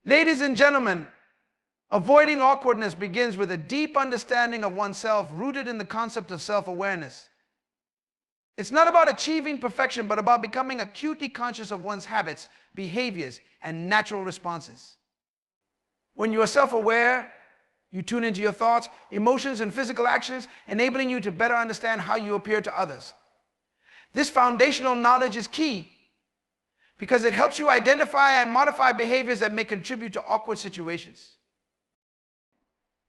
Ladies and gentlemen, avoiding awkwardness begins with a deep understanding of oneself rooted in the concept of self-awareness. It's not about achieving perfection, but about becoming acutely conscious of one's habits, behaviors, and natural responses. When you are self-aware, you tune into your thoughts, emotions, and physical actions, enabling you to better understand how you appear to others. This foundational knowledge is key because it helps you identify and modify behaviors that may contribute to awkward situations.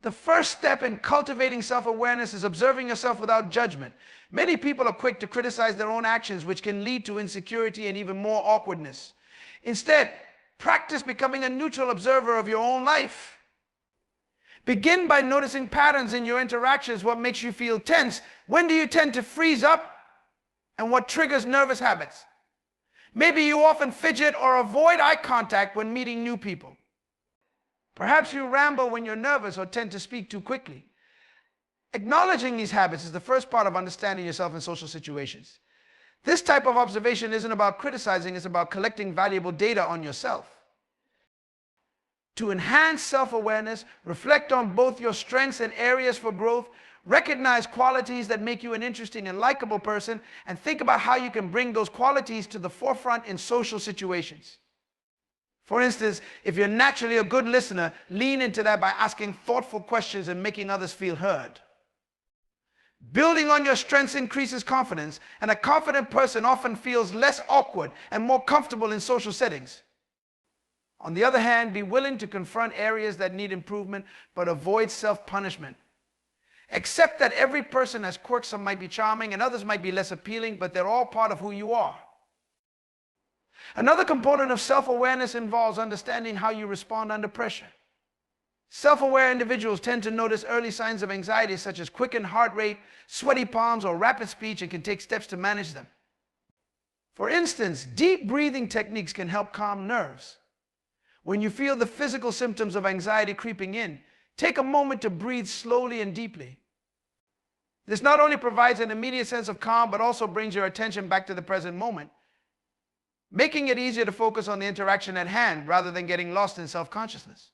The first step in cultivating self-awareness is observing yourself without judgment. Many people are quick to criticize their own actions, which can lead to insecurity and even more awkwardness. Instead, practice becoming a neutral observer of your own life. Begin by noticing patterns in your interactions. What makes you feel tense? When do you tend to freeze up? And what triggers nervous habits? Maybe you often fidget or avoid eye contact when meeting new people. Perhaps you ramble when you're nervous or tend to speak too quickly. Acknowledging these habits is the first part of understanding yourself in social situations. This type of observation isn't about criticizing, it's about collecting valuable data on yourself. To enhance self-awareness, reflect on both your strengths and areas for growth, recognize qualities that make you an interesting and likable person, and think about how you can bring those qualities to the forefront in social situations. For instance, if you're naturally a good listener, lean into that by asking thoughtful questions and making others feel heard. Building on your strengths increases confidence, and a confident person often feels less awkward and more comfortable in social settings. On the other hand, be willing to confront areas that need improvement, but avoid self-punishment. Accept that every person has quirks. Some might be charming and others might be less appealing, but they're all part of who you are. Another component of self-awareness involves understanding how you respond under pressure. Self-aware individuals tend to notice early signs of anxiety, such as quickened heart rate, sweaty palms, or rapid speech, and can take steps to manage them. For instance, deep breathing techniques can help calm nerves. When you feel the physical symptoms of anxiety creeping in, take a moment to breathe slowly and deeply. This not only provides an immediate sense of calm, but also brings your attention back to the present moment, making it easier to focus on the interaction at hand rather than getting lost in self-consciousness.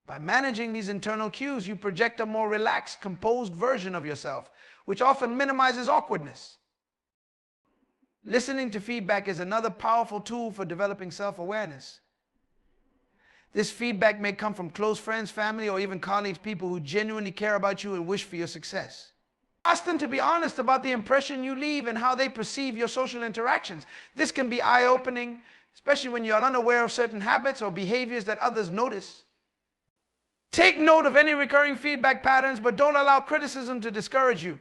By managing these internal cues, you project a more relaxed, composed version of yourself, which often minimizes awkwardness. Listening to feedback is another powerful tool for developing self-awareness. This feedback may come from close friends, family, or even colleagues, people who genuinely care about you and wish for your success. Ask them to be honest about the impression you leave and how they perceive your social interactions. This can be eye-opening, especially when you're unaware of certain habits or behaviors that others notice. Take note of any recurring feedback patterns, but don't allow criticism to discourage you.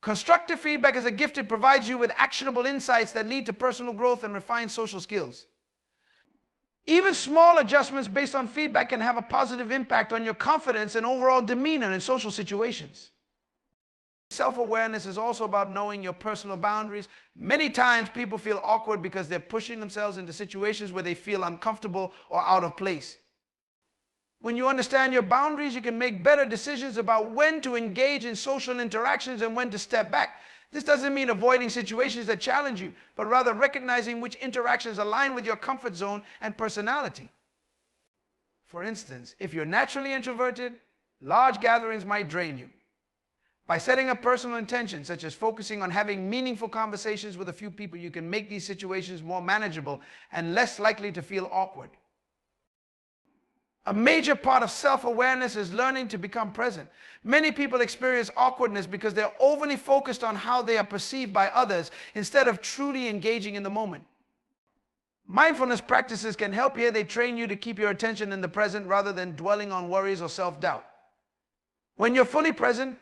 Constructive feedback is a gift. It provides you with actionable insights that lead to personal growth and refined social skills. Even small adjustments based on feedback can have a positive impact on your confidence and overall demeanor in social situations. Self-awareness is also about knowing your personal boundaries. Many times people feel awkward because they're pushing themselves into situations where they feel uncomfortable or out of place. When you understand your boundaries, you can make better decisions about when to engage in social interactions and when to step back. This doesn't mean avoiding situations that challenge you, but rather recognizing which interactions align with your comfort zone and personality. For instance, if you're naturally introverted, large gatherings might drain you. By setting a personal intention, such as focusing on having meaningful conversations with a few people, you can make these situations more manageable and less likely to feel awkward. A major part of self-awareness is learning to become present. Many people experience awkwardness because they're overly focused on how they are perceived by others instead of truly engaging in the moment. Mindfulness practices can help here. They train you to keep your attention in the present rather than dwelling on worries or self-doubt. When you're fully present,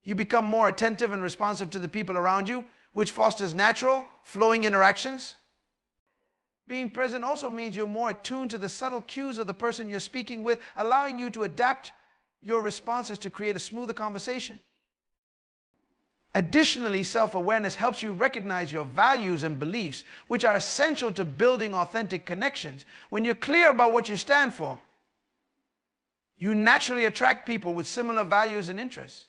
you become more attentive and responsive to the people around you, which fosters natural, flowing interactions. Being present also means you're more attuned to the subtle cues of the person you're speaking with, allowing you to adapt your responses to create a smoother conversation. Additionally, self-awareness helps you recognize your values and beliefs, which are essential to building authentic connections. When you're clear about what you stand for, you naturally attract people with similar values and interests.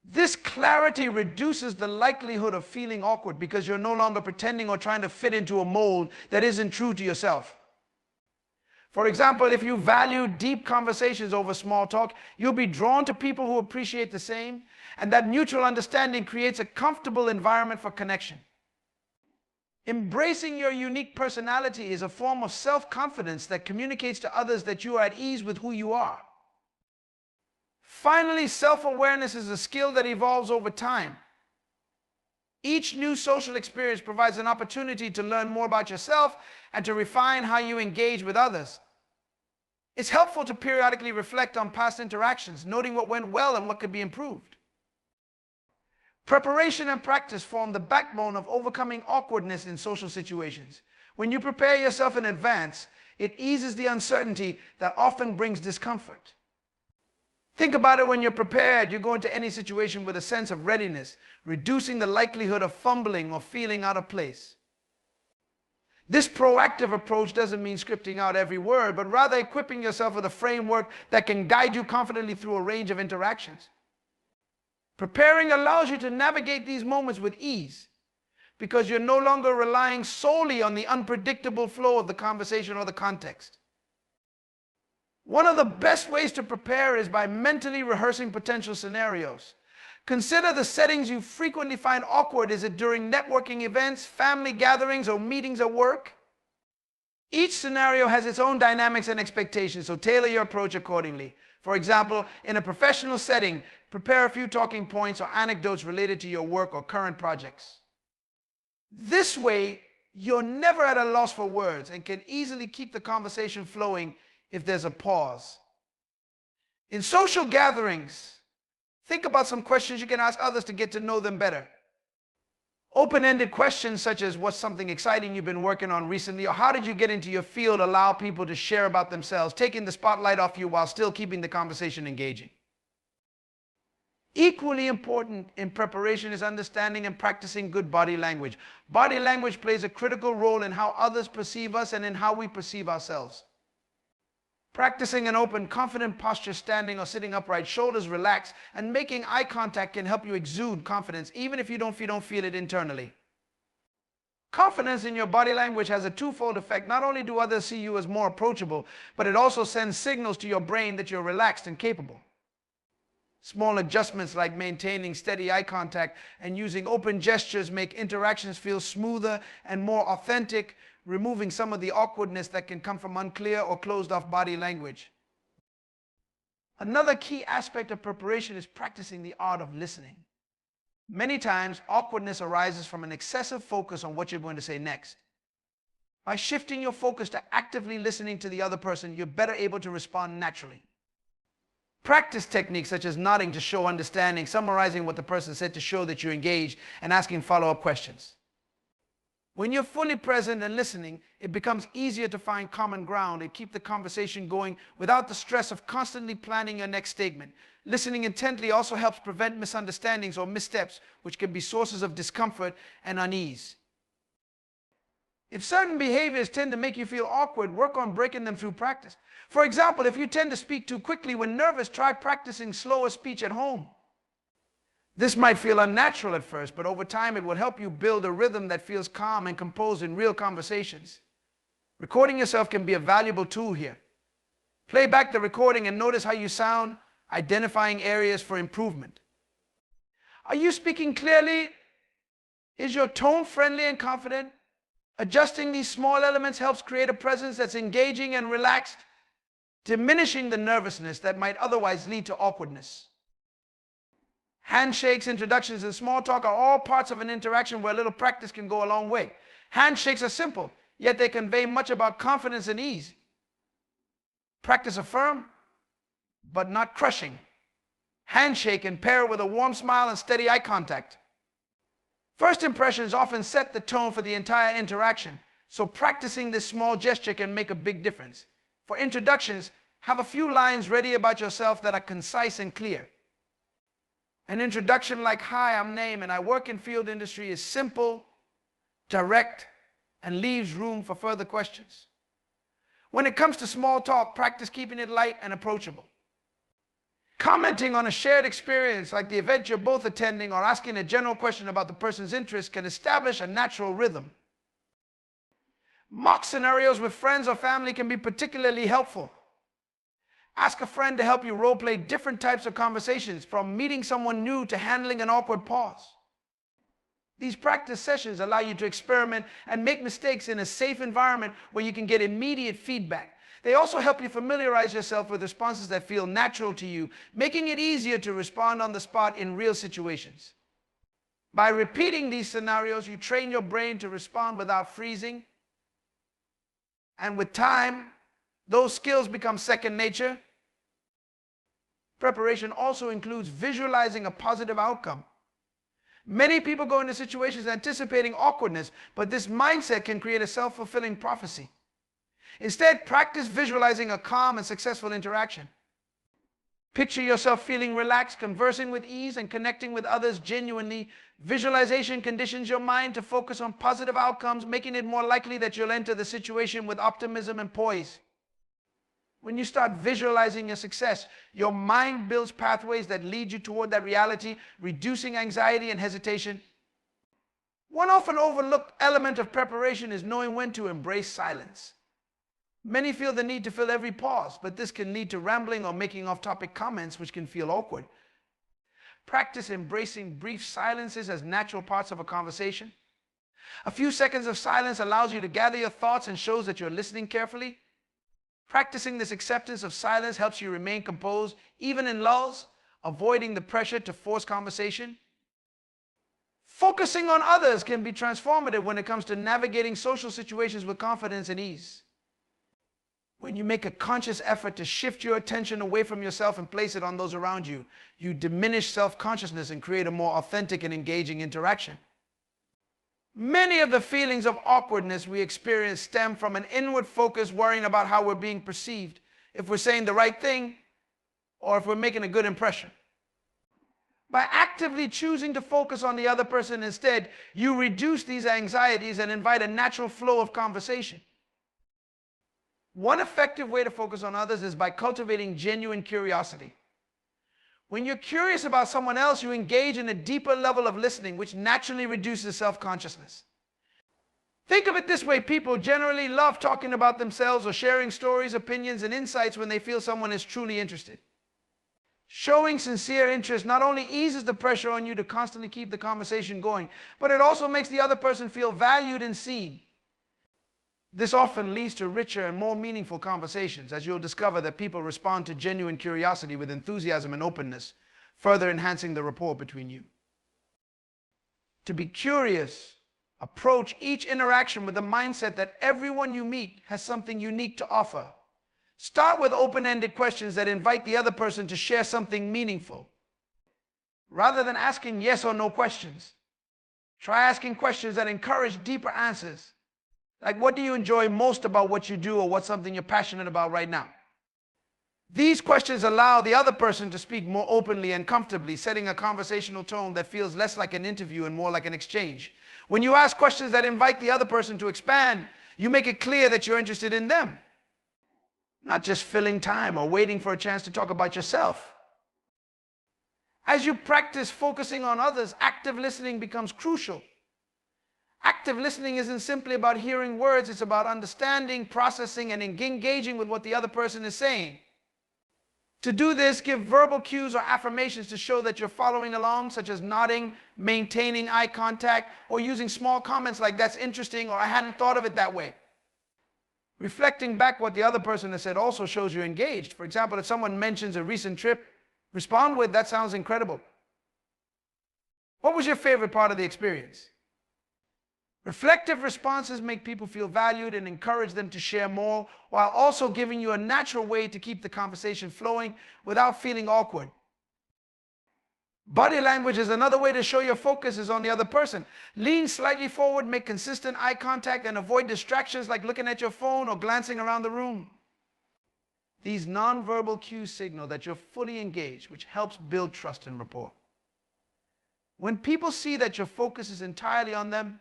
This clarity reduces the likelihood of feeling awkward because you're no longer pretending or trying to fit into a mold that isn't true to yourself. For example, if you value deep conversations over small talk, you'll be drawn to people who appreciate the same, and that mutual understanding creates a comfortable environment for connection. Embracing your unique personality is a form of self-confidence that communicates to others that you are at ease with who you are. Finally, self-awareness is a skill that evolves over time. Each new social experience provides an opportunity to learn more about yourself and to refine how you engage with others. It's helpful to periodically reflect on past interactions, noting what went well and what could be improved. Preparation and practice form the backbone of overcoming awkwardness in social situations. When you prepare yourself in advance, it eases the uncertainty that often brings discomfort. Think about it: when you're prepared, you go into any situation with a sense of readiness, reducing the likelihood of fumbling or feeling out of place. This proactive approach doesn't mean scripting out every word, but rather equipping yourself with a framework that can guide you confidently through a range of interactions. Preparing allows you to navigate these moments with ease, because you're no longer relying solely on the unpredictable flow of the conversation or the context. One of the best ways to prepare is by mentally rehearsing potential scenarios. Consider the settings you frequently find awkward. Is it during networking events, family gatherings, or meetings at work? Each scenario has its own dynamics and expectations, so tailor your approach accordingly. For example, in a professional setting, prepare a few talking points or anecdotes related to your work or current projects. This way, you're never at a loss for words and can easily keep the conversation flowing if there's a pause. In social gatherings, think about some questions you can ask others to get to know them better. Open-ended questions such as, what's something exciting you've been working on recently, or how did you get into your field, allow people to share about themselves, taking the spotlight off you while still keeping the conversation engaging. Equally important in preparation is understanding and practicing good body language. Body language plays a critical role in how others perceive us and in how we perceive ourselves. Practicing an open, confident posture, standing or sitting upright, shoulders relaxed, and making eye contact can help you exude confidence, even if you don't feel it internally. Confidence in your body language has a twofold effect. Not only do others see you as more approachable, but it also sends signals to your brain that you're relaxed and capable. Small adjustments like maintaining steady eye contact and using open gestures make interactions feel smoother and more authentic, removing some of the awkwardness that can come from unclear or closed-off body language. Another key aspect of preparation is practicing the art of listening. Many times, awkwardness arises from an excessive focus on what you're going to say next. By shifting your focus to actively listening to the other person, you're better able to respond naturally. Practice techniques such as nodding to show understanding, summarizing what the person said to show that you're engaged, and asking follow-up questions. When you're fully present and listening, it becomes easier to find common ground and keep the conversation going without the stress of constantly planning your next statement. Listening intently also helps prevent misunderstandings or missteps, which can be sources of discomfort and unease. If certain behaviors tend to make you feel awkward, work on breaking them through practice. For example, if you tend to speak too quickly when nervous, try practicing slower speech at home. This might feel unnatural at first, but over time it will help you build a rhythm that feels calm and composed in real conversations. Recording yourself can be a valuable tool here. Play back the recording and notice how you sound, identifying areas for improvement. Are you speaking clearly? Is your tone friendly and confident? Adjusting these small elements helps create a presence that's engaging and relaxed, diminishing the nervousness that might otherwise lead to awkwardness. Handshakes, introductions, and small talk are all parts of an interaction where a little practice can go a long way. Handshakes are simple, yet they convey much about confidence and ease. Practice a firm, but not crushing handshake and pair it with a warm smile and steady eye contact. First impressions often set the tone for the entire interaction, so practicing this small gesture can make a big difference. For introductions, have a few lines ready about yourself that are concise and clear. An introduction like, "Hi, I'm Naeem and I work in field industry," is simple, direct, and leaves room for further questions. When it comes to small talk, practice keeping it light and approachable. Commenting on a shared experience like the event you're both attending or asking a general question about the person's interest can establish a natural rhythm. Mock scenarios with friends or family can be particularly helpful. Ask a friend to help you role-play different types of conversations, from meeting someone new to handling an awkward pause. These practice sessions allow you to experiment and make mistakes in a safe environment where you can get immediate feedback. They also help you familiarize yourself with responses that feel natural to you, making it easier to respond on the spot in real situations. By repeating these scenarios, you train your brain to respond without freezing. And with time, those skills become second nature. Preparation also includes visualizing a positive outcome. Many people go into situations anticipating awkwardness, but this mindset can create a self-fulfilling prophecy. Instead, practice visualizing a calm and successful interaction. Picture yourself feeling relaxed, conversing with ease, and connecting with others genuinely. Visualization conditions your mind to focus on positive outcomes, making it more likely that you'll enter the situation with optimism and poise. When you start visualizing your success, your mind builds pathways that lead you toward that reality, reducing anxiety and hesitation. One often overlooked element of preparation is knowing when to embrace silence. Many feel the need to fill every pause, but this can lead to rambling or making off-topic comments, which can feel awkward. Practice embracing brief silences as natural parts of a conversation. A few seconds of silence allows you to gather your thoughts and shows that you're listening carefully. Practicing this acceptance of silence helps you remain composed, even in lulls, avoiding the pressure to force conversation. Focusing on others can be transformative when it comes to navigating social situations with confidence and ease. When you make a conscious effort to shift your attention away from yourself and place it on those around you, you diminish self-consciousness and create a more authentic and engaging interaction. Many of the feelings of awkwardness we experience stem from an inward focus, worrying about how we're being perceived, if we're saying the right thing, or if we're making a good impression. By actively choosing to focus on the other person instead, you reduce these anxieties and invite a natural flow of conversation. One effective way to focus on others is by cultivating genuine curiosity. When you're curious about someone else, you engage in a deeper level of listening, which naturally reduces self-consciousness. Think of it this way: people generally love talking about themselves or sharing stories, opinions, and insights when they feel someone is truly interested. Showing sincere interest not only eases the pressure on you to constantly keep the conversation going, but it also makes the other person feel valued and seen. This often leads to richer and more meaningful conversations, as you'll discover that people respond to genuine curiosity with enthusiasm and openness, further enhancing the rapport between you. To be curious, approach each interaction with the mindset that everyone you meet has something unique to offer. Start with open-ended questions that invite the other person to share something meaningful. Rather than asking yes or no questions, try asking questions that encourage deeper answers. Like, what do you enjoy most about what you do, or what's something you're passionate about right now? These questions allow the other person to speak more openly and comfortably, setting a conversational tone that feels less like an interview and more like an exchange. When you ask questions that invite the other person to expand, you make it clear that you're interested in them, not just filling time or waiting for a chance to talk about yourself. As you practice focusing on others, active listening becomes crucial. Active listening isn't simply about hearing words, it's about understanding, processing, and engaging with what the other person is saying. To do this, give verbal cues or affirmations to show that you're following along, such as nodding, maintaining eye contact, or using small comments like "that's interesting" or "I hadn't thought of it that way." Reflecting back what the other person has said also shows you're engaged. For example, if someone mentions a recent trip, respond with "that sounds incredible." What was your favorite part of the experience? Reflective responses make people feel valued and encourage them to share more, while also giving you a natural way to keep the conversation flowing without feeling awkward. Body language is another way to show your focus is on the other person. Lean slightly forward, make consistent eye contact, and avoid distractions like looking at your phone or glancing around the room. These nonverbal cues signal that you're fully engaged, which helps build trust and rapport. When people see that your focus is entirely on them,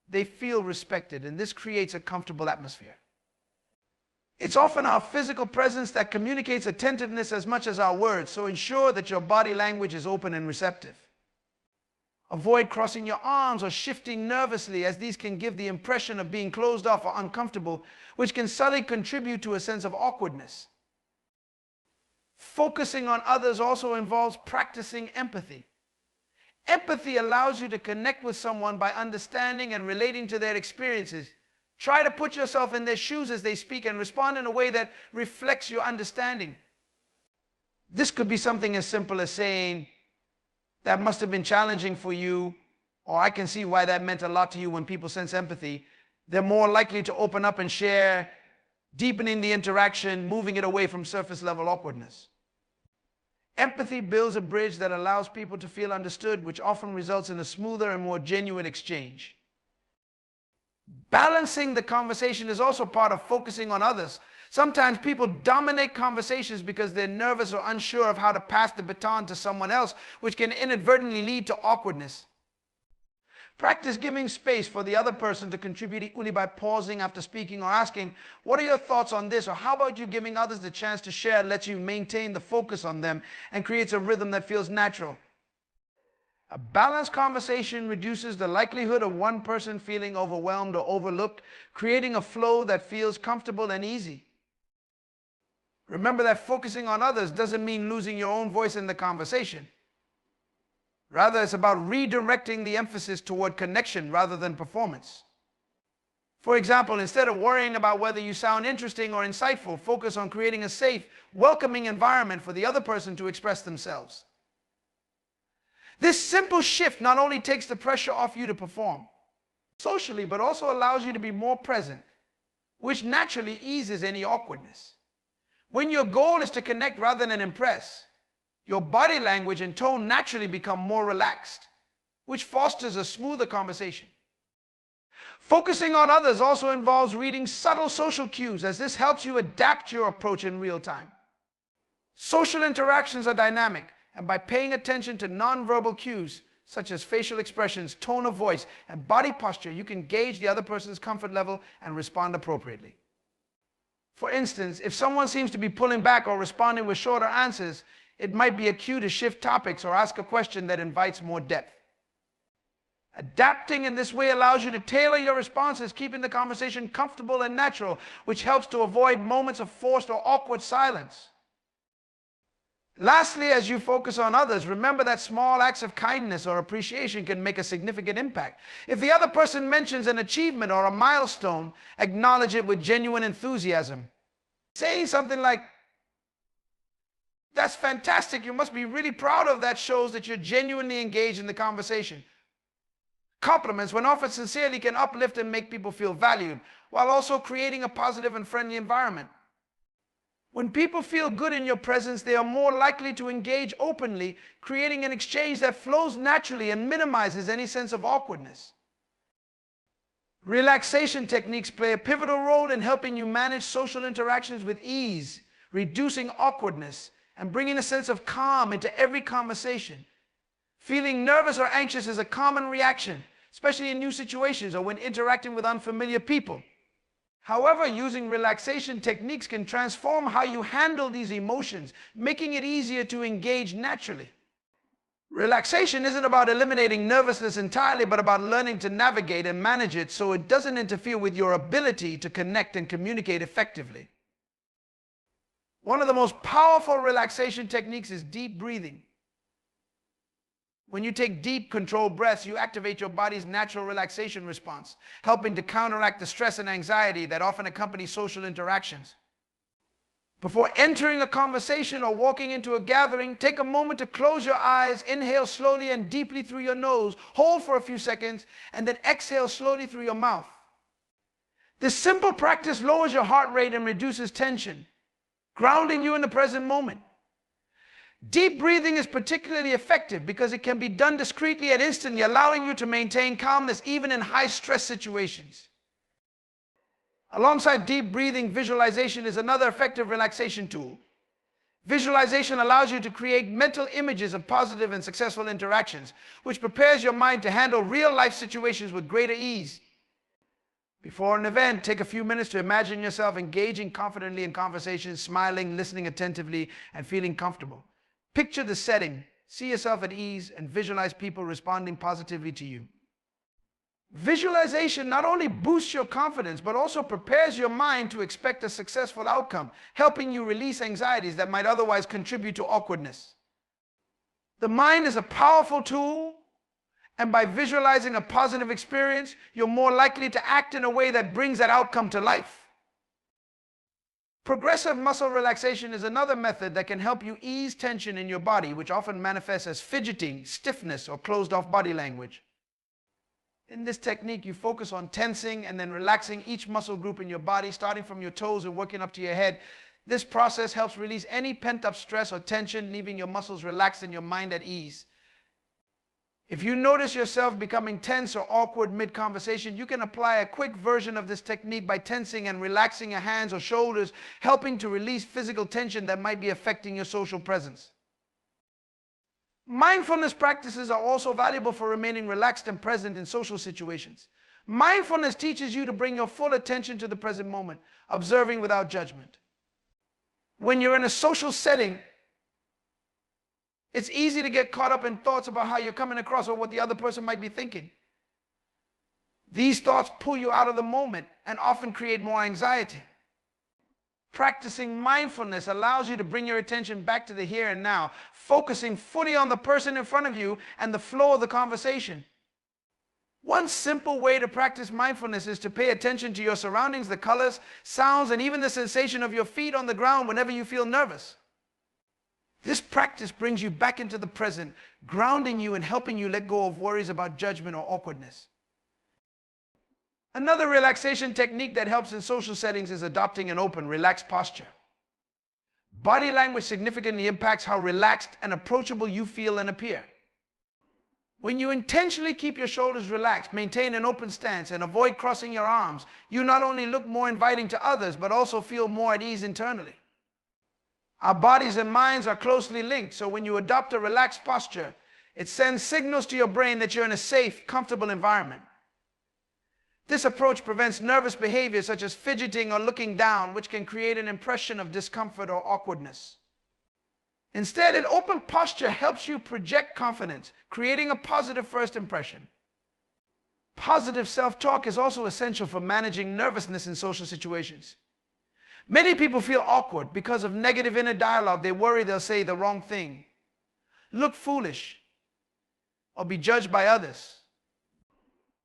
they feel respected, and this creates a comfortable atmosphere. It's often our physical presence that communicates attentiveness as much as our words, so ensure that your body language is open and receptive. Avoid crossing your arms or shifting nervously, as these can give the impression of being closed off or uncomfortable, which can subtly contribute to a sense of awkwardness. Focusing on others also involves practicing empathy. Empathy allows you to connect with someone by understanding and relating to their experiences. Try to put yourself in their shoes as they speak and respond in a way that reflects your understanding. This could be something as simple as saying, "That must have been challenging for you," or "I can see why that meant a lot to you." When people sense empathy, they're more likely to open up and share, deepening the interaction, moving it away from surface level awkwardness. Empathy builds a bridge that allows people to feel understood, which often results in a smoother and more genuine exchange. Balancing the conversation is also part of focusing on others. Sometimes people dominate conversations because they're nervous or unsure of how to pass the baton to someone else, which can inadvertently lead to awkwardness. Practice giving space for the other person to contribute equally by pausing after speaking or asking, "What are your thoughts on this?" Or "How about you?" Giving others the chance to share lets you maintain the focus on them and creates a rhythm that feels natural. A balanced conversation reduces the likelihood of one person feeling overwhelmed or overlooked, creating a flow that feels comfortable and easy. Remember that focusing on others doesn't mean losing your own voice in the conversation. Rather, it's about redirecting the emphasis toward connection rather than performance. For example, instead of worrying about whether you sound interesting or insightful, focus on creating a safe, welcoming environment for the other person to express themselves. This simple shift not only takes the pressure off you to perform socially, but also allows you to be more present, which naturally eases any awkwardness. When your goal is to connect rather than impress, your body language and tone naturally become more relaxed, which fosters a smoother conversation. Focusing on others also involves reading subtle social cues, as this helps you adapt your approach in real time. Social interactions are dynamic, and by paying attention to nonverbal cues, such as facial expressions, tone of voice, and body posture, you can gauge the other person's comfort level and respond appropriately. For instance, if someone seems to be pulling back or responding with shorter answers, it might be a cue to shift topics or ask a question that invites more depth. Adapting in this way allows you to tailor your responses, keeping the conversation comfortable and natural, which helps to avoid moments of forced or awkward silence. Lastly, as you focus on others, remember that small acts of kindness or appreciation can make a significant impact. If the other person mentions an achievement or a milestone, acknowledge it with genuine enthusiasm. Saying something like, "That's fantastic, you must be really proud of that," shows that you're genuinely engaged in the conversation. Compliments, when offered sincerely, can uplift and make people feel valued, while also creating a positive and friendly environment. When people feel good in your presence, they are more likely to engage openly, creating an exchange that flows naturally and minimizes any sense of awkwardness. Relaxation techniques play a pivotal role in helping you manage social interactions with ease, reducing awkwardness, and bringing a sense of calm into every conversation. Feeling nervous or anxious is a common reaction, especially in new situations or when interacting with unfamiliar people. However, using relaxation techniques can transform how you handle these emotions, making it easier to engage naturally. Relaxation isn't about eliminating nervousness entirely, but about learning to navigate and manage it so it doesn't interfere with your ability to connect and communicate effectively. One of the most powerful relaxation techniques is deep breathing. When you take deep, controlled breaths, you activate your body's natural relaxation response, helping to counteract the stress and anxiety that often accompany social interactions. Before entering a conversation or walking into a gathering, take a moment to close your eyes, inhale slowly and deeply through your nose, hold for a few seconds, and then exhale slowly through your mouth. This simple practice lowers your heart rate and reduces tension, grounding you in the present moment. Deep breathing is particularly effective because it can be done discreetly and instantly, allowing you to maintain calmness even in high-stress situations. Alongside deep breathing, visualization is another effective relaxation tool. Visualization allows you to create mental images of positive and successful interactions, which prepares your mind to handle real-life situations with greater ease. Before an event, take a few minutes to imagine yourself engaging confidently in conversations, smiling, listening attentively, and feeling comfortable. Picture the setting, see yourself at ease, and visualize people responding positively to you. Visualization not only boosts your confidence, but also prepares your mind to expect a successful outcome, helping you release anxieties that might otherwise contribute to awkwardness. The mind is a powerful tool, and by visualizing a positive experience, you're more likely to act in a way that brings that outcome to life. Progressive muscle relaxation is another method that can help you ease tension in your body, which often manifests as fidgeting, stiffness, or closed-off body language. In this technique, you focus on tensing and then relaxing each muscle group in your body, starting from your toes and working up to your head. This process helps release any pent-up stress or tension, leaving your muscles relaxed and your mind at ease. If you notice yourself becoming tense or awkward mid-conversation, you can apply a quick version of this technique by tensing and relaxing your hands or shoulders, helping to release physical tension that might be affecting your social presence. Mindfulness practices are also valuable for remaining relaxed and present in social situations. Mindfulness teaches you to bring your full attention to the present moment, observing without judgment. When you're in a social setting, it's easy to get caught up in thoughts about how you're coming across or what the other person might be thinking. These thoughts pull you out of the moment and often create more anxiety. Practicing mindfulness allows you to bring your attention back to the here and now, focusing fully on the person in front of you and the flow of the conversation. One simple way to practice mindfulness is to pay attention to your surroundings, the colors, sounds, and even the sensation of your feet on the ground whenever you feel nervous. This practice brings you back into the present, grounding you and helping you let go of worries about judgment or awkwardness. Another relaxation technique that helps in social settings is adopting an open, relaxed posture. Body language significantly impacts how relaxed and approachable you feel and appear. When you intentionally keep your shoulders relaxed, maintain an open stance, and avoid crossing your arms, you not only look more inviting to others, but also feel more at ease internally. Our bodies and minds are closely linked, so when you adopt a relaxed posture, it sends signals to your brain that you're in a safe, comfortable environment. This approach prevents nervous behavior such as fidgeting or looking down, which can create an impression of discomfort or awkwardness. Instead, an open posture helps you project confidence, creating a positive first impression. Positive self-talk is also essential for managing nervousness in social situations. Many people feel awkward because of negative inner dialogue. They worry they'll say the wrong thing, look foolish, or be judged by others.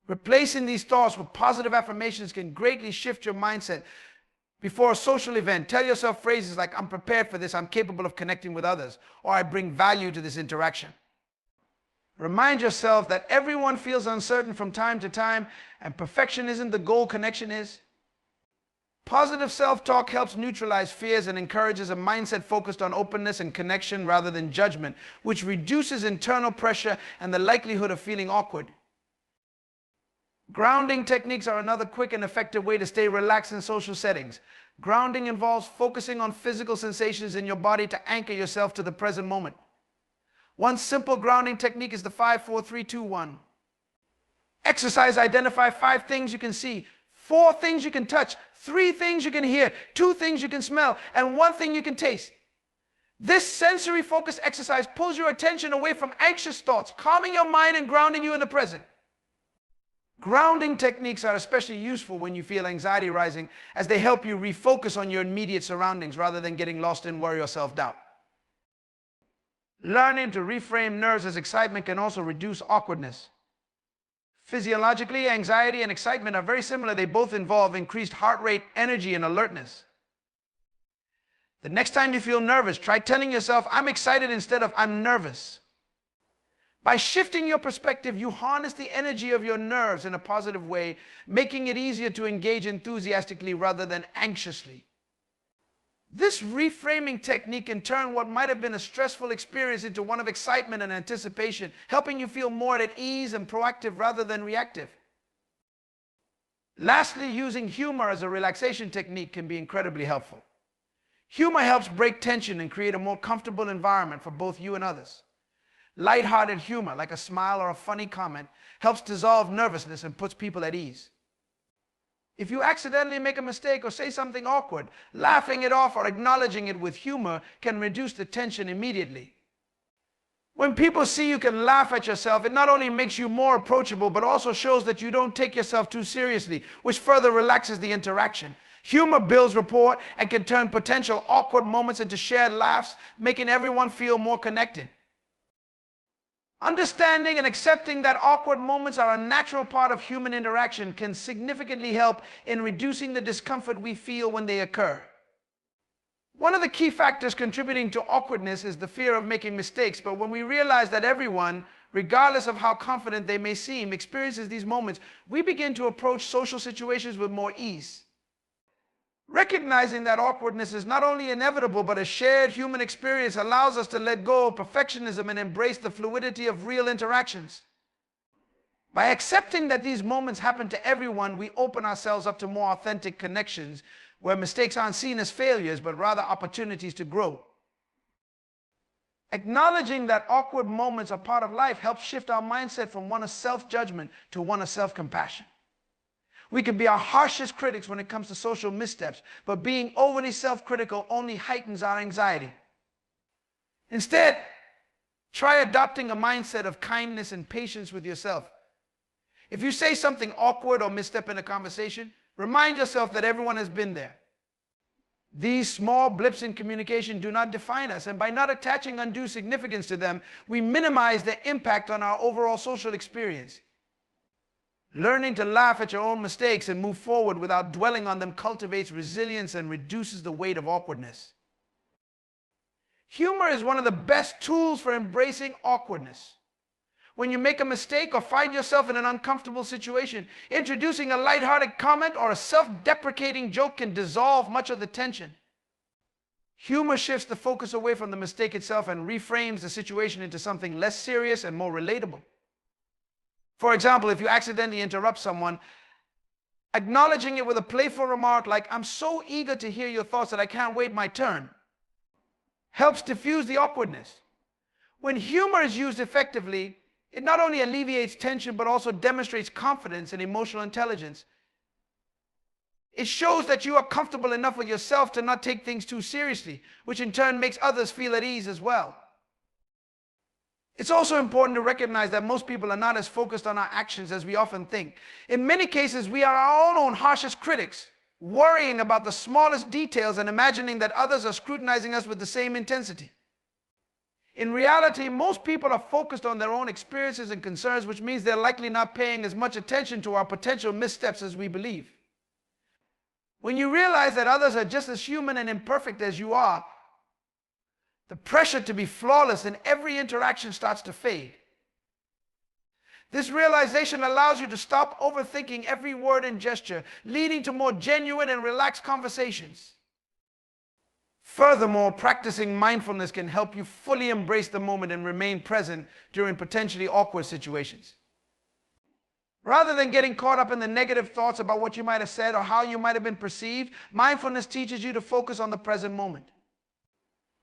Replacing these thoughts with positive affirmations can greatly shift your mindset. Before a social event, tell yourself phrases like, "I'm prepared for this, I'm capable of connecting with others," or "I bring value to this interaction." Remind yourself that everyone feels uncertain from time to time, and perfection isn't the goal, connection is. Positive self-talk helps neutralize fears and encourages a mindset focused on openness and connection rather than judgment, which reduces internal pressure and the likelihood of feeling awkward. Grounding techniques are another quick and effective way to stay relaxed in social settings. Grounding involves focusing on physical sensations in your body to anchor yourself to the present moment. One simple grounding technique is the 5-4-3-2-1. Exercise identify 5 things you can see, 4 things you can touch, 3 things you can hear, 2 things you can smell, and 1 thing you can taste. This sensory focus exercise pulls your attention away from anxious thoughts, calming your mind and grounding you in the present. Grounding techniques are especially useful when you feel anxiety rising, as they help you refocus on your immediate surroundings rather than getting lost in worry or self-doubt. Learning to reframe nerves as excitement can also reduce awkwardness. Physiologically, anxiety and excitement are very similar. They both involve increased heart rate, energy, and alertness. The next time you feel nervous, try telling yourself, "I'm excited," instead of "I'm nervous." By shifting your perspective, you harness the energy of your nerves in a positive way, making it easier to engage enthusiastically rather than anxiously. This reframing technique can turn what might have been a stressful experience into one of excitement and anticipation, helping you feel more at ease and proactive rather than reactive. Lastly, using humor as a relaxation technique can be incredibly helpful. Humor helps break tension and create a more comfortable environment for both you and others. Lighthearted humor, like a smile or a funny comment, helps dissolve nervousness and puts people at ease. If you accidentally make a mistake or say something awkward, laughing it off or acknowledging it with humor can reduce the tension immediately. When people see you can laugh at yourself, it not only makes you more approachable, but also shows that you don't take yourself too seriously, which further relaxes the interaction. Humor builds rapport and can turn potential awkward moments into shared laughs, making everyone feel more connected. Understanding and accepting that awkward moments are a natural part of human interaction can significantly help in reducing the discomfort we feel when they occur. One of the key factors contributing to awkwardness is the fear of making mistakes, but when we realize that everyone, regardless of how confident they may seem, experiences these moments, we begin to approach social situations with more ease. Recognizing that awkwardness is not only inevitable but a shared human experience allows us to let go of perfectionism and embrace the fluidity of real interactions. By accepting that these moments happen to everyone, we open ourselves up to more authentic connections where mistakes aren't seen as failures but rather opportunities to grow. Acknowledging that awkward moments are part of life helps shift our mindset from one of self-judgment to one of self-compassion. We can be our harshest critics when it comes to social missteps, but being overly self-critical only heightens our anxiety. Instead, try adopting a mindset of kindness and patience with yourself. If you say something awkward or misstep in a conversation, remind yourself that everyone has been there. These small blips in communication do not define us, and by not attaching undue significance to them, we minimize their impact on our overall social experience. Learning to laugh at your own mistakes and move forward without dwelling on them cultivates resilience and reduces the weight of awkwardness. Humor is one of the best tools for embracing awkwardness. When you make a mistake or find yourself in an uncomfortable situation, introducing a lighthearted comment or a self-deprecating joke can dissolve much of the tension. Humor shifts the focus away from the mistake itself and reframes the situation into something less serious and more relatable. For example, if you accidentally interrupt someone, acknowledging it with a playful remark like, "I'm so eager to hear your thoughts that I can't wait my turn," helps diffuse the awkwardness. When humor is used effectively, it not only alleviates tension but also demonstrates confidence and emotional intelligence. It shows that you are comfortable enough with yourself to not take things too seriously, which in turn makes others feel at ease as well. It's also important to recognize that most people are not as focused on our actions as we often think. In many cases, we are our own harshest critics, worrying about the smallest details and imagining that others are scrutinizing us with the same intensity. In reality, most people are focused on their own experiences and concerns, which means they're likely not paying as much attention to our potential missteps as we believe. When you realize that others are just as human and imperfect as you are, the pressure to be flawless in every interaction starts to fade. This realization allows you to stop overthinking every word and gesture, leading to more genuine and relaxed conversations. Furthermore, practicing mindfulness can help you fully embrace the moment and remain present during potentially awkward situations. Rather than getting caught up in the negative thoughts about what you might have said or how you might have been perceived, mindfulness teaches you to focus on the present moment.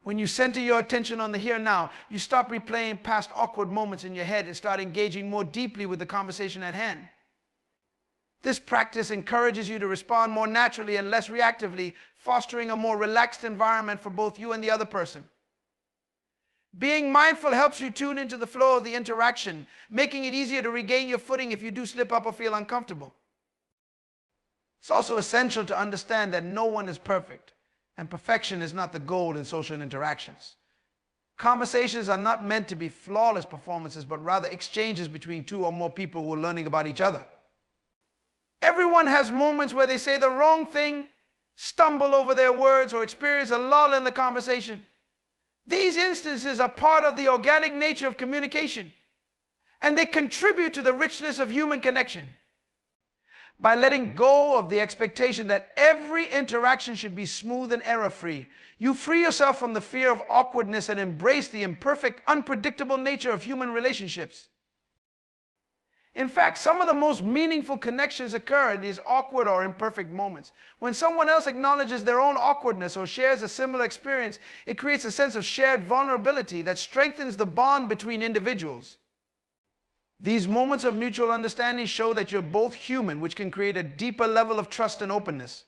When you center your attention on the here and now, you stop replaying past awkward moments in your head and start engaging more deeply with the conversation at hand. This practice encourages you to respond more naturally and less reactively, fostering a more relaxed environment for both you and the other person. Being mindful helps you tune into the flow of the interaction, making it easier to regain your footing if you do slip up or feel uncomfortable. It's also essential to understand that no one is perfect, and perfection is not the goal in social interactions. Conversations are not meant to be flawless performances, but rather exchanges between two or more people who are learning about each other. Everyone has moments where they say the wrong thing, stumble over their words, or experience a lull in the conversation. These instances are part of the organic nature of communication, and they contribute to the richness of human connection. By letting go of the expectation that every interaction should be smooth and error-free, you free yourself from the fear of awkwardness and embrace the imperfect, unpredictable nature of human relationships. In fact, some of the most meaningful connections occur in these awkward or imperfect moments. When someone else acknowledges their own awkwardness or shares a similar experience, it creates a sense of shared vulnerability that strengthens the bond between individuals. These moments of mutual understanding show that you're both human, which can create a deeper level of trust and openness.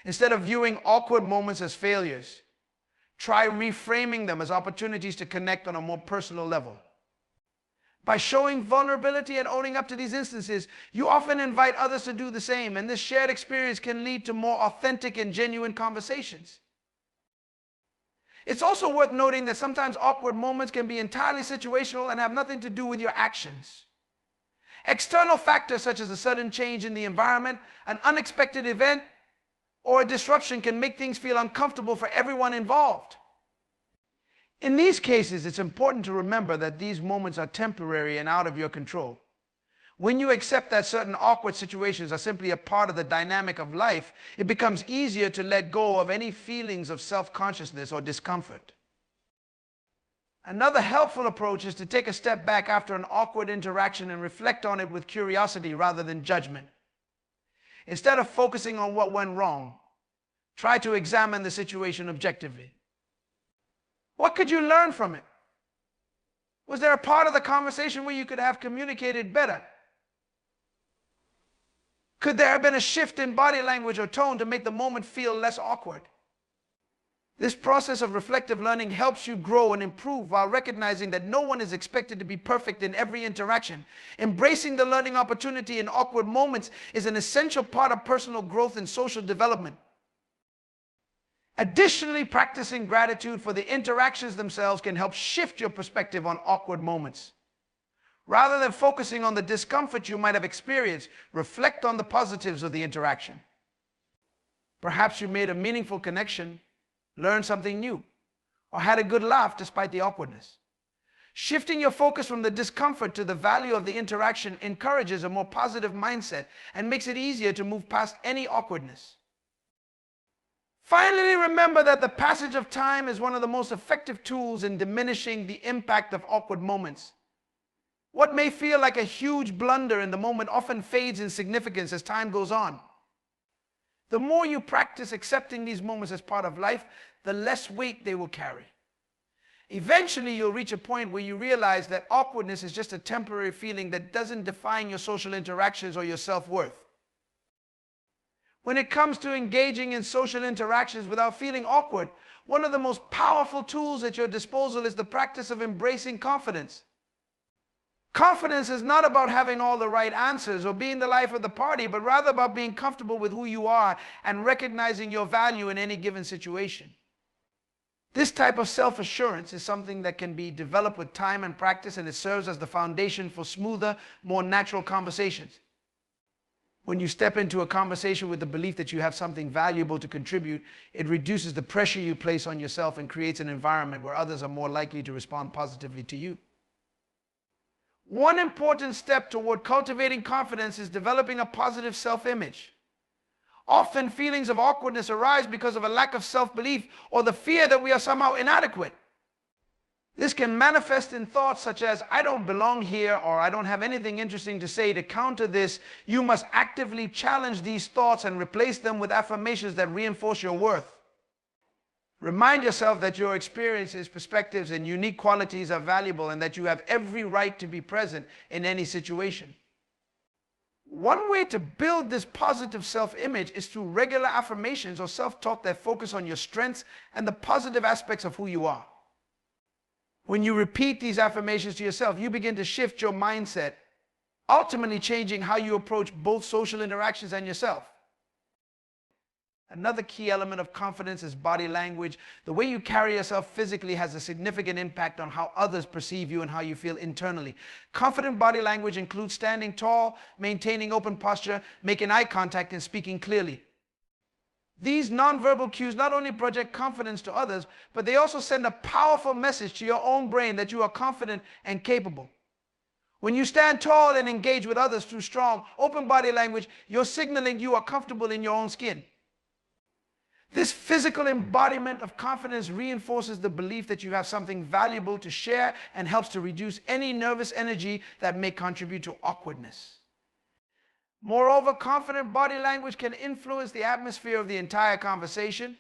Instead of viewing awkward moments as failures, Try reframing them as opportunities to connect on a more personal level. By showing vulnerability and owning up to these instances, you often invite others to do the same, and this shared experience can lead to more authentic and genuine conversations. It's also worth noting that sometimes awkward moments can be entirely situational and have nothing to do with your actions. External factors such as a sudden change in the environment, an unexpected event, or a disruption can make things feel uncomfortable for everyone involved. In these cases, it's important to remember that these moments are temporary and out of your control. When you accept that certain awkward situations are simply a part of the dynamic of life, it becomes easier to let go of any feelings of self-consciousness or discomfort. Another helpful approach is to take a step back after an awkward interaction and reflect on it with curiosity rather than judgment. Instead of focusing on what went wrong, try to examine the situation objectively. What could you learn from it? Was there a part of the conversation where you could have communicated better? Could there have been a shift in body language or tone to make the moment feel less awkward? This process of reflective learning helps you grow and improve while recognizing that no one is expected to be perfect in every interaction. Embracing the learning opportunity in awkward moments is an essential part of personal growth and social development. Additionally, practicing gratitude for the interactions themselves can help shift your perspective on awkward moments. Rather than focusing on the discomfort you might have experienced, reflect on the positives of the interaction. Perhaps you made a meaningful connection, learned something new, or had a good laugh despite the awkwardness. Shifting your focus from the discomfort to the value of the interaction encourages a more positive mindset and makes it easier to move past any awkwardness. Finally, remember that the passage of time is one of the most effective tools in diminishing the impact of awkward moments. What may feel like a huge blunder in the moment often fades in significance as time goes on. The more you practice accepting these moments as part of life, the less weight they will carry. Eventually, you'll reach a point where you realize that awkwardness is just a temporary feeling that doesn't define your social interactions or your self-worth. When it comes to engaging in social interactions without feeling awkward, one of the most powerful tools at your disposal is the practice of embracing confidence. Confidence is not about having all the right answers or being the life of the party, but rather about being comfortable with who you are and recognizing your value in any given situation. This type of self-assurance is something that can be developed with time and practice, and it serves as the foundation for smoother, more natural conversations. When you step into a conversation with the belief that you have something valuable to contribute, it reduces the pressure you place on yourself and creates an environment where others are more likely to respond positively to you. One important step toward cultivating confidence is developing a positive self-image. Often feelings of awkwardness arise because of a lack of self-belief or the fear that we are somehow inadequate. This can manifest in thoughts such as, "I don't belong here," or "I don't have anything interesting to say." To counter this, you must actively challenge these thoughts and replace them with affirmations that reinforce your worth. Remind yourself that your experiences, perspectives, and unique qualities are valuable and that you have every right to be present in any situation. One way to build this positive self-image is through regular affirmations or self-talk that focus on your strengths and the positive aspects of who you are. When you repeat these affirmations to yourself, you begin to shift your mindset, ultimately changing how you approach both social interactions and yourself. Another key element of confidence is body language. The way you carry yourself physically has a significant impact on how others perceive you and how you feel internally. Confident body language includes standing tall, maintaining open posture, making eye contact, and speaking clearly. These nonverbal cues not only project confidence to others, but they also send a powerful message to your own brain that you are confident and capable. When you stand tall and engage with others through strong, open body language, you're signaling you are comfortable in your own skin. This physical embodiment of confidence reinforces the belief that you have something valuable to share and helps to reduce any nervous energy that may contribute to awkwardness. Moreover, confident body language can influence the atmosphere of the entire conversation,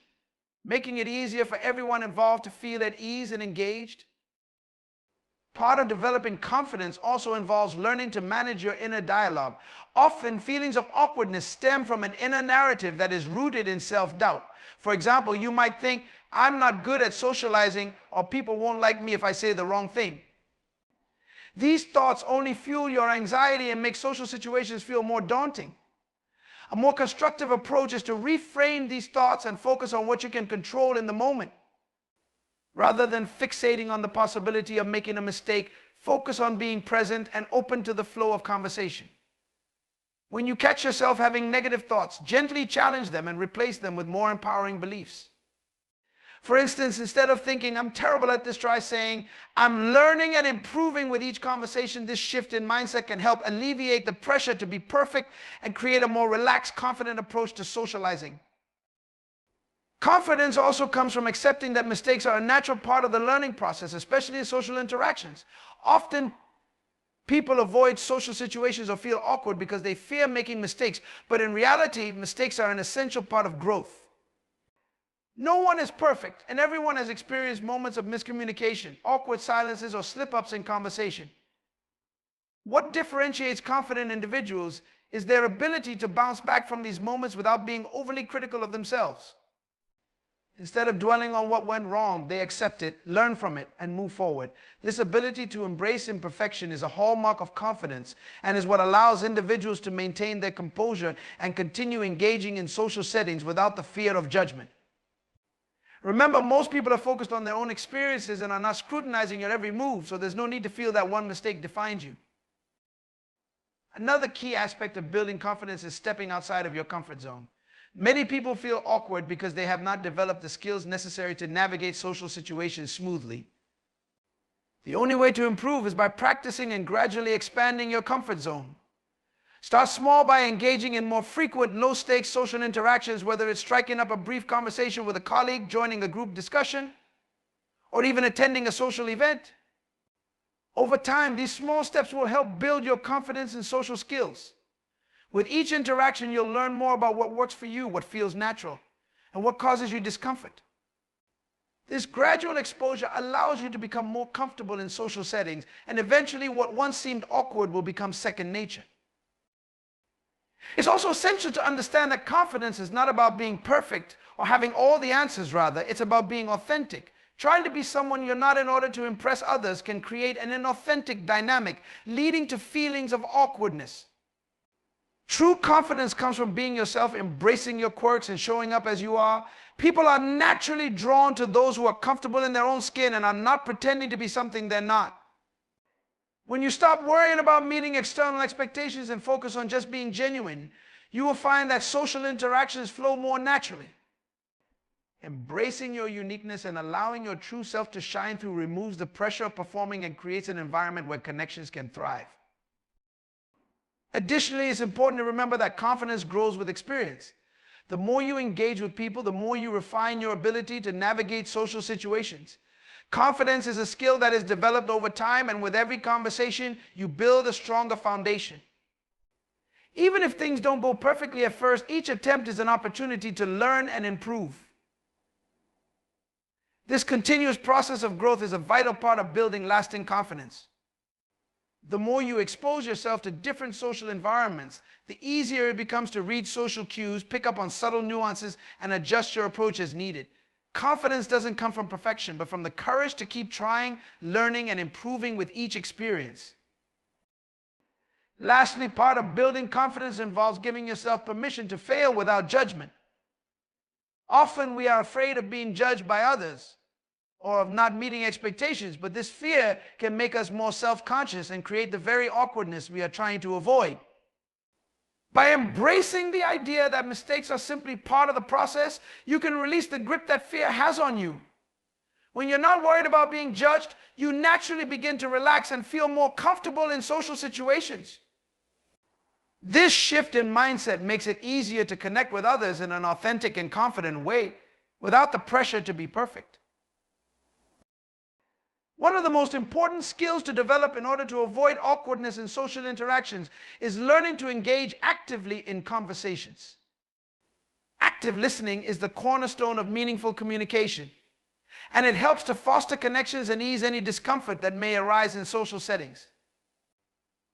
making it easier for everyone involved to feel at ease and engaged. Part of developing confidence also involves learning to manage your inner dialogue. Often, feelings of awkwardness stem from an inner narrative that is rooted in self-doubt. For example, you might think, I'm not good at socializing, or people won't like me if I say the wrong thing. These thoughts only fuel your anxiety and make social situations feel more daunting. A more constructive approach is to reframe these thoughts and focus on what you can control in the moment. Rather than fixating on the possibility of making a mistake, focus on being present and open to the flow of conversation. When you catch yourself having negative thoughts, gently challenge them and replace them with more empowering beliefs. For instance, instead of thinking, I'm terrible at this, try saying, I'm learning and improving with each conversation. This shift in mindset can help alleviate the pressure to be perfect and create a more relaxed, confident approach to socializing. Confidence also comes from accepting that mistakes are a natural part of the learning process, especially in social interactions. Often, people avoid social situations or feel awkward because they fear making mistakes, but in reality, mistakes are an essential part of growth. No one is perfect, and everyone has experienced moments of miscommunication, awkward silences, or slip-ups in conversation. What differentiates confident individuals is their ability to bounce back from these moments without being overly critical of themselves. Instead of dwelling on what went wrong, they accept it, learn from it, and move forward. This ability to embrace imperfection is a hallmark of confidence and is what allows individuals to maintain their composure and continue engaging in social settings without the fear of judgment. Remember, most people are focused on their own experiences and are not scrutinizing your every move, so there's no need to feel that one mistake defines you. Another key aspect of building confidence is stepping outside of your comfort zone. Many people feel awkward because they have not developed the skills necessary to navigate social situations smoothly. The only way to improve is by practicing and gradually expanding your comfort zone. Start small by engaging in more frequent, low-stakes social interactions, whether it's striking up a brief conversation with a colleague, joining a group discussion, or even attending a social event. Over time, these small steps will help build your confidence and social skills. With each interaction, you'll learn more about what works for you, what feels natural, and what causes you discomfort. This gradual exposure allows you to become more comfortable in social settings, and eventually what once seemed awkward will become second nature. It's also essential to understand that confidence is not about being perfect or having all the answers, rather. It's about being authentic. Trying to be someone you're not in order to impress others can create an inauthentic dynamic, leading to feelings of awkwardness. True confidence comes from being yourself, embracing your quirks, and showing up as you are. People are naturally drawn to those who are comfortable in their own skin and are not pretending to be something they're not. When you stop worrying about meeting external expectations and focus on just being genuine, you will find that social interactions flow more naturally. Embracing your uniqueness and allowing your true self to shine through removes the pressure of performing and creates an environment where connections can thrive. Additionally, it's important to remember that confidence grows with experience. The more you engage with people, the more you refine your ability to navigate social situations. Confidence is a skill that is developed over time, and with every conversation, you build a stronger foundation. Even if things don't go perfectly at first, each attempt is an opportunity to learn and improve. This continuous process of growth is a vital part of building lasting confidence. The more you expose yourself to different social environments, the easier it becomes to read social cues, pick up on subtle nuances, and adjust your approach as needed. Confidence doesn't come from perfection, but from the courage to keep trying, learning, and improving with each experience. Lastly, part of building confidence involves giving yourself permission to fail without judgment. Often we are afraid of being judged by others or of not meeting expectations, but this fear can make us more self-conscious and create the very awkwardness we are trying to avoid. By embracing the idea that mistakes are simply part of the process, you can release the grip that fear has on you. When you're not worried about being judged, you naturally begin to relax and feel more comfortable in social situations. This shift in mindset makes it easier to connect with others in an authentic and confident way without the pressure to be perfect. One of the most important skills to develop in order to avoid awkwardness in social interactions is learning to engage actively in conversations. Active listening is the cornerstone of meaningful communication, and it helps to foster connections and ease any discomfort that may arise in social settings.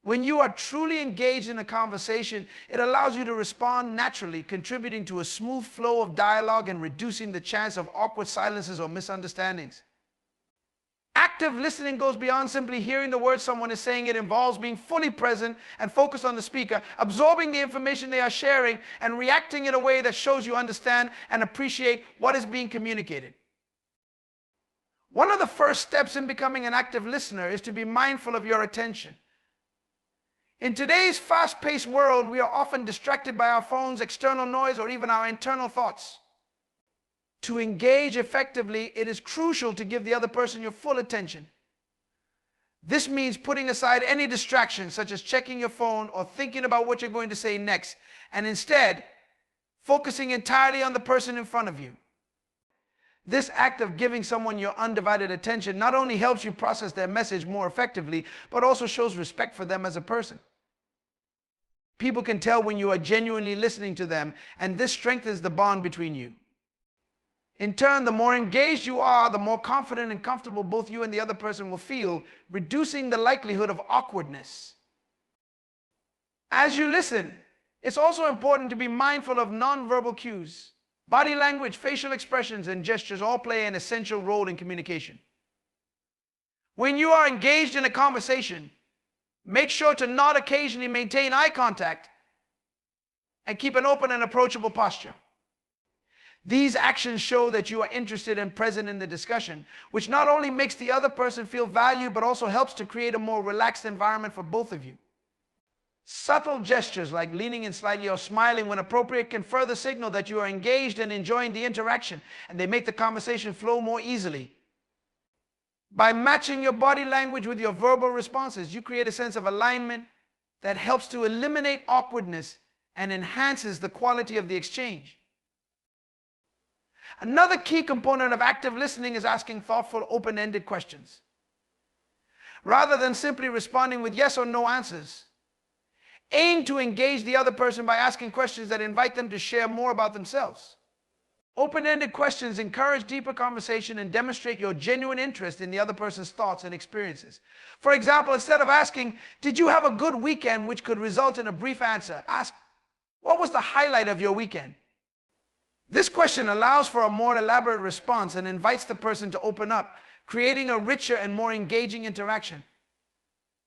When you are truly engaged in a conversation, it allows you to respond naturally, contributing to a smooth flow of dialogue and reducing the chance of awkward silences or misunderstandings. Active listening goes beyond simply hearing the words someone is saying. It involves being fully present and focused on the speaker, absorbing the information they are sharing, and reacting in a way that shows you understand and appreciate what is being communicated. One of the first steps in becoming an active listener is to be mindful of your attention. In today's fast-paced world, we are often distracted by our phones, external noise, or even our internal thoughts. To engage effectively, it is crucial to give the other person your full attention. This means putting aside any distractions, such as checking your phone or thinking about what you're going to say next, and instead focusing entirely on the person in front of you. This act of giving someone your undivided attention not only helps you process their message more effectively, but also shows respect for them as a person. People can tell when you are genuinely listening to them, and this strengthens the bond between you. In turn, the more engaged you are, the more confident and comfortable both you and the other person will feel, reducing the likelihood of awkwardness. As you listen, it's also important to be mindful of nonverbal cues. Body language, facial expressions, and gestures all play an essential role in communication. When you are engaged in a conversation, make sure to nod occasionally, maintain eye contact, and keep an open and approachable posture. These actions show that you are interested and present in the discussion, which not only makes the other person feel valued, but also helps to create a more relaxed environment for both of you. Subtle gestures like leaning in slightly or smiling when appropriate can further signal that you are engaged and enjoying the interaction, and they make the conversation flow more easily. By matching your body language with your verbal responses, you create a sense of alignment that helps to eliminate awkwardness and enhances the quality of the exchange. Another key component of active listening is asking thoughtful, open-ended questions. Rather than simply responding with yes or no answers, aim to engage the other person by asking questions that invite them to share more about themselves. Open-ended questions encourage deeper conversation and demonstrate your genuine interest in the other person's thoughts and experiences. For example, instead of asking, "Did you have a good weekend?" which could result in a brief answer, ask, "What was the highlight of your weekend?" This question allows for a more elaborate response and invites the person to open up, creating a richer and more engaging interaction.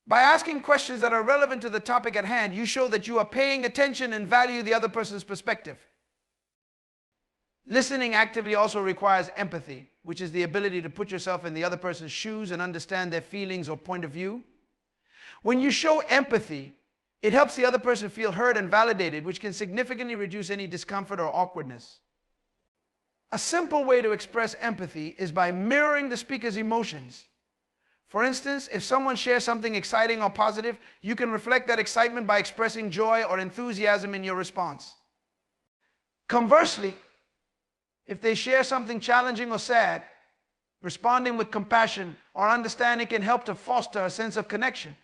By asking questions that are relevant to the topic at hand, you show that you are paying attention and value the other person's perspective. Listening actively also requires empathy, which is the ability to put yourself in the other person's shoes and understand their feelings or point of view. When you show empathy, it helps the other person feel heard and validated, which can significantly reduce any discomfort or awkwardness. A simple way to express empathy is by mirroring the speaker's emotions. For instance, if someone shares something exciting or positive, you can reflect that excitement by expressing joy or enthusiasm in your response. Conversely, if they share something challenging or sad, responding with compassion or understanding can help to foster a sense of connection.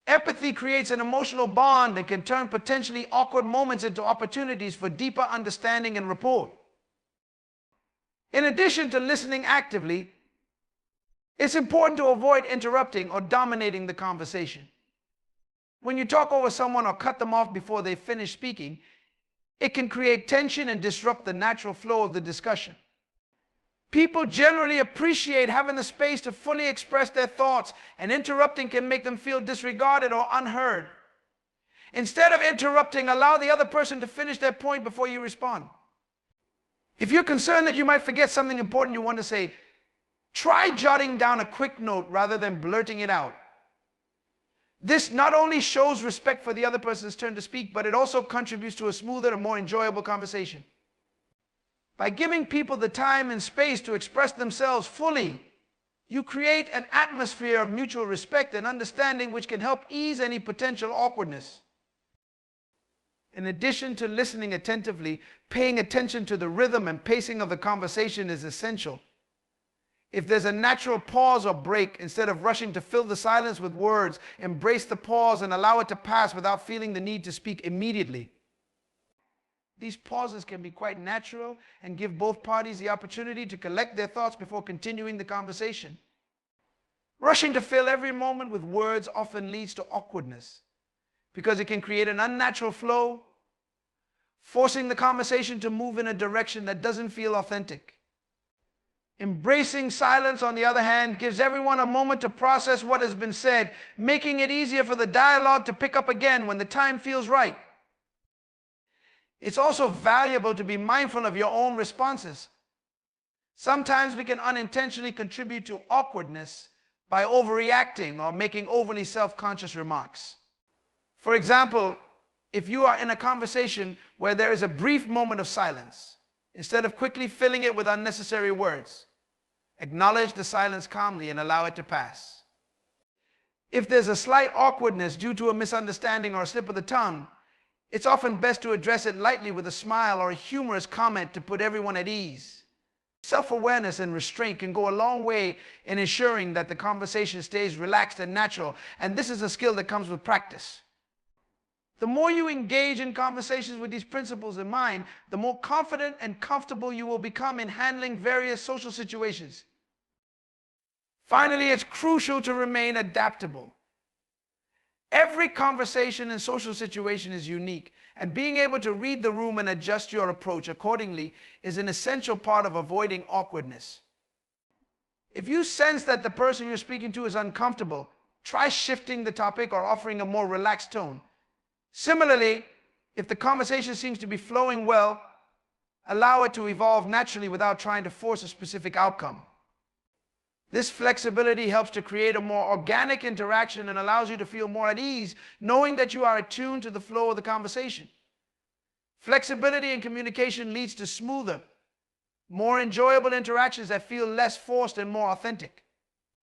Empathy creates an emotional bond and can turn potentially awkward moments into opportunities for deeper understanding and rapport. In addition to listening actively, it's important to avoid interrupting or dominating the conversation. When you talk over someone or cut them off before they finish speaking, it can create tension and disrupt the natural flow of the discussion. People generally appreciate having the space to fully express their thoughts, and interrupting can make them feel disregarded or unheard. Instead of interrupting, allow the other person to finish their point before you respond. If you're concerned that you might forget something important you want to say, try jotting down a quick note rather than blurting it out. This not only shows respect for the other person's turn to speak, but it also contributes to a smoother and more enjoyable conversation. By giving people the time and space to express themselves fully, you create an atmosphere of mutual respect and understanding which can help ease any potential awkwardness. In addition to listening attentively, paying attention to the rhythm and pacing of the conversation is essential. If there's a natural pause or break, instead of rushing to fill the silence with words, embrace the pause and allow it to pass without feeling the need to speak immediately. These pauses can be quite natural and give both parties the opportunity to collect their thoughts before continuing the conversation. Rushing to fill every moment with words often leads to awkwardness because it can create an unnatural flow, forcing the conversation to move in a direction that doesn't feel authentic. Embracing silence, on the other hand, gives everyone a moment to process what has been said, making it easier for the dialogue to pick up again when the time feels right. It's also valuable to be mindful of your own responses. Sometimes we can unintentionally contribute to awkwardness by overreacting or making overly self-conscious remarks. For example, if you are in a conversation where there is a brief moment of silence, instead of quickly filling it with unnecessary words, acknowledge the silence calmly and allow it to pass. If there's a slight awkwardness due to a misunderstanding or a slip of the tongue, it's often best to address it lightly with a smile or a humorous comment to put everyone at ease. Self-awareness and restraint can go a long way in ensuring that the conversation stays relaxed and natural, and this is a skill that comes with practice. The more you engage in conversations with these principles in mind, the more confident and comfortable you will become in handling various social situations. Finally, it's crucial to remain adaptable. Every conversation and social situation is unique, and being able to read the room and adjust your approach accordingly is an essential part of avoiding awkwardness. If you sense that the person you're speaking to is uncomfortable, try shifting the topic or offering a more relaxed tone. Similarly, if the conversation seems to be flowing well, allow it to evolve naturally without trying to force a specific outcome. This flexibility helps to create a more organic interaction and allows you to feel more at ease, knowing that you are attuned to the flow of the conversation. Flexibility in communication leads to smoother, more enjoyable interactions that feel less forced and more authentic.